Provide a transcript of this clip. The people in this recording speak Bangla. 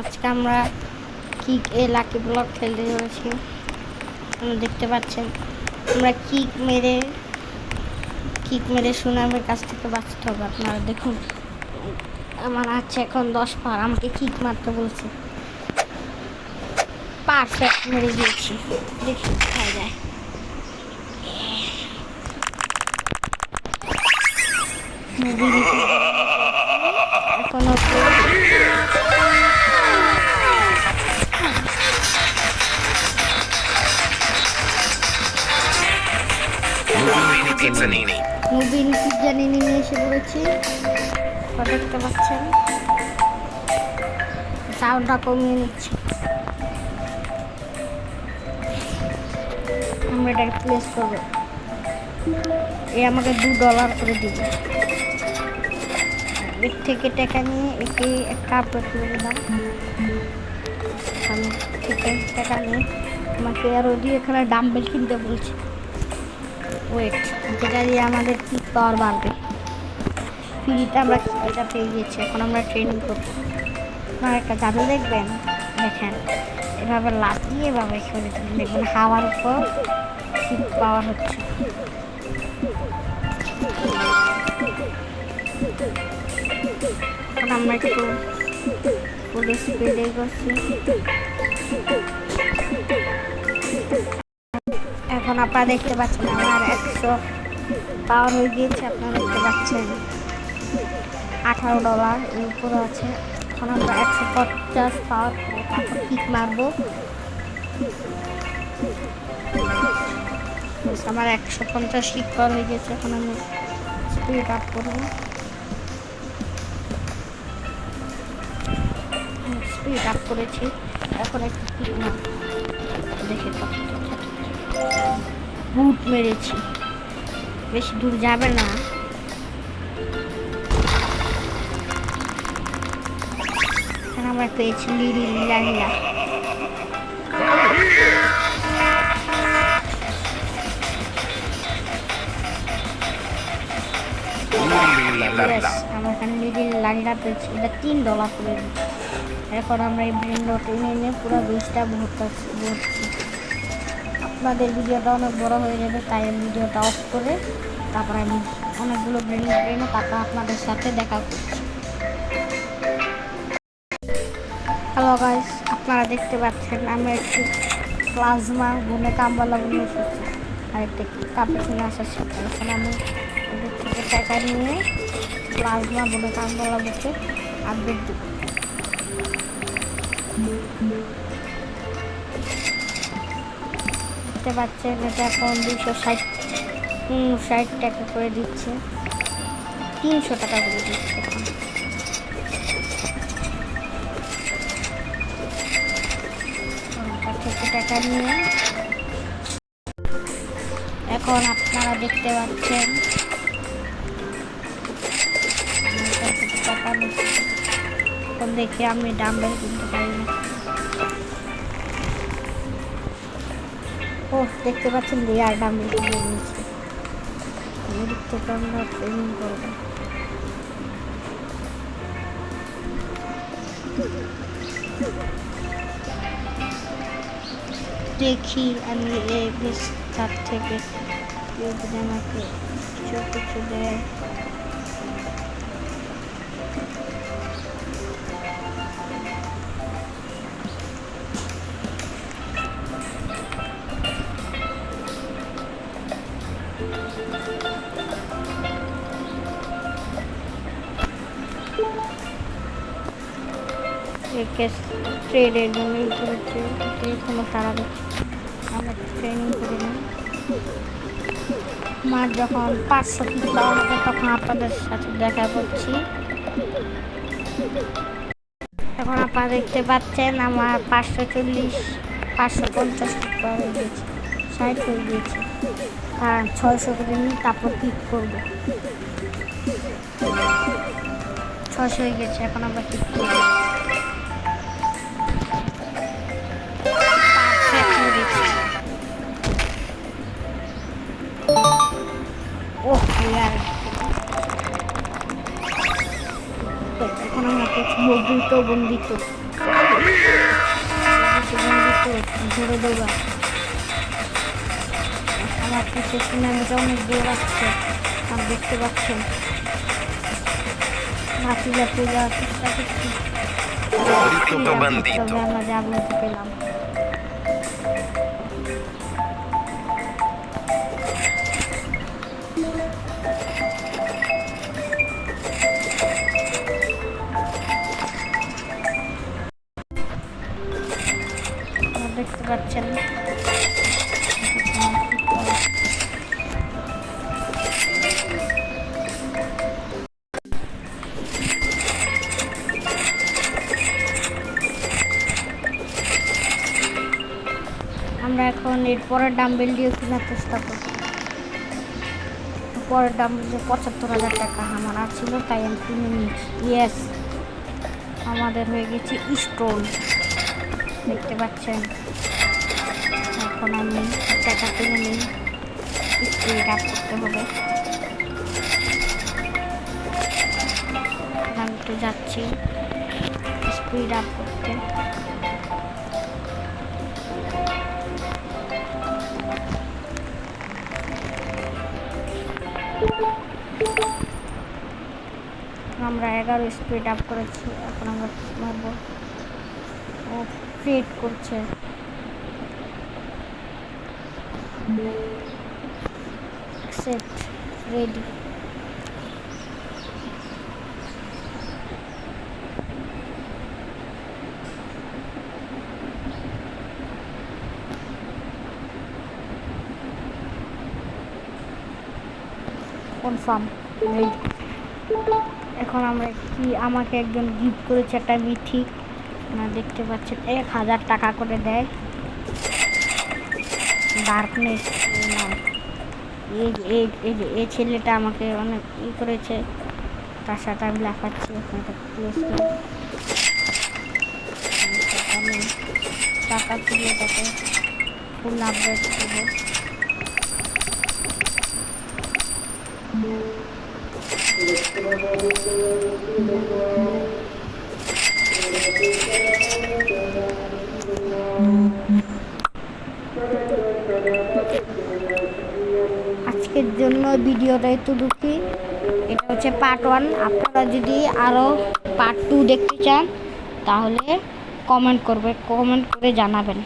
আজকে আমরা লাকি ব্লক খেলতে চলেছি। দেখতে পাচ্ছেন আমরা কিক মেরে সুনামের কাছ থেকে বাঁচতে হবে। আপনারা দেখুন, আমার আছে এখন 10 পার, আমাকে কিক মারতে বলছে, পারফেক্ট মেরে দিয়েছি। দেখি কোথায় যায়। এখনো মুবিন পিজ্জা নিয়ে এসে পড়েছি। দেখতে পাচ্ছেন সাউন্ডটা কমিয়ে নিচ্ছি। আমরা এটাকে প্লেস করবো। এ আমাকে $2 করে দিবে। এর থেকে টাকা নিয়ে একে একটা আপলোড করে দিলাম। আমি থেকে টাকা নিয়ে আমাকে আরও দিয়ে এখানে ডাম্বেল কিনতে বলছে। ওয়েট, যেটা দিয়ে আমাদের কিক পাওয়ার বাড়বে। ফ্রিতে আমরা এটা পেয়ে গেছি। এখন আমরা ট্রেনিং করবো। আপনারা একটা জাদু দেখবেন, দেখেন এভাবে লাফিয়ে এভাবে করে দেখবেন হাওয়ার উপর কিক পাওয়ার হচ্ছে। এখন আমরা একটু ফুল স্পিডে করছি। এখন আপনারা দেখতে পাচ্ছেন আমার 100 পাওয়ার হয়ে গিয়েছে। আপনারা দেখতে পাচ্ছেন $18 এর উপরে আছে। এখন আমরা 150 পাওয়ার তারপর কিক মারবো। আমার 150 কিক পাওয়ার হয়ে গেছে। এখন আমি স্পিড আপ করবো। স্পিড আপ করেছি। এখন একটু কিক মারবো। দেখে বুট মেরেছি, বেশি দূর যাবে না। আমরা পেয়েছি লিলা। আমার এখানে লিলা পেয়েছি। এটা $3 করে দিচ্ছি। এখন আমরা এই ব্রেন্ডটা এনে পুরো বেসটা ভরছি। আপনাদের ভিডিওটা অনেক বড় হয়ে যাবে, তাই আমি ভিডিওটা অফ করে তারপর আমি অনেকগুলো ব্রেন্ড তারপর আপনাদের সাথে দেখা করছি। হ্যালো গাইস, আপনারা দেখতে পাচ্ছেন আমি একটু প্লাজমা গুনে কামবালা গুনে এসেছি। আর একটা কাপুচিনো আসার সাথে এখন আমি ওদের থেকে টাকা নিয়ে প্লাজমা গুনে কামবালা বুকে আপডেট দিব। দেখতে পাচ্ছেন এটা এখন 260 টাকা করে দিচ্ছে, 300 টাকা করে দিচ্ছে। এখন টাকা নিয়ে এখন আপনারা দেখতে পাচ্ছেন টাকা নিচ্ছে। এখন দেখি আমি ডাম্বেল কিনতে পারি না। ও দেখতে পাচ্ছেন লেয়ার ডাম্বেল কিনে নিয়েছি। এদিক থেকে আমরা ট্রেনিং করবো। দেখি আমি এই তার থেকে আমাকে কিছু দেয়। ট্রেডের জন্য করেছে কোনো তারা দিচ্ছে। আমরা ট্রেনিং করে নিই। আমার যখন 500 কিক পাওয়া হবে তখন আপনাদের সাথে দেখা করছি। এখন আপনারা দেখতে পাচ্ছেন আমার 550 কিক পাওয়া হয়ে গিয়েছে, 60 হয়ে গিয়েছে। আর 600 করে নিই, তারপর কিক করবো। 600 হয়ে গেছে। এখন আমরা কিক করবো। এখন আমরা বন্দিত ধরে দেবা আমার পিছে সুনামিটা অনেক দূর আসছে আর দেখতে পাচ্ছেন লাফি লাফি যাওয়ার চেষ্টা করছি Rifiuto bandito. আমরা জাগলতে পেলাম দেখতে পাচ্ছেন আমরা এখন এর পরের ডাম্বেল দিয়ে কেনার চেষ্টা করব পরের ডাম্বেল যে ৭৫,০০০ টাকা আমার আর ছিল তাই আমি কিনে নিয়েছি ইয়েস আমাদের হয়ে গেছে স্টোন দেখতে পাচ্ছেন এখন আমি টাকা কিনে নিই স্পিড আপ করতে হবে আমি একটু যাচ্ছি স্পিড আপ করতে আমরা 11 স্পিড আপ করেছি এখন আমরা মারবো ও ক্রিয়েট করছে accept ready কনফার্ম ready এখন আমরা কি আমাকে একজন গিফট করেছে একটা মিথিক না দেখতে পাচ্ছেন 1000 টাকা করে দেয় ডার্কনেস নাম এই ছেলেটা আমাকে অনেক করেছে তার সাথে আমি লাফাচ্ছি ওখানে ক্লোজ করে আমি টাকা তুলে তাকে ফুল আপডেট দেবো আজকের জন্য ভিডিওটা এতটুকুই এটা হচ্ছে পার্ট 1 আপনারা যদি আরও পার্ট 2 দেখতে চান তাহলে কমেন্ট করে জানাবেন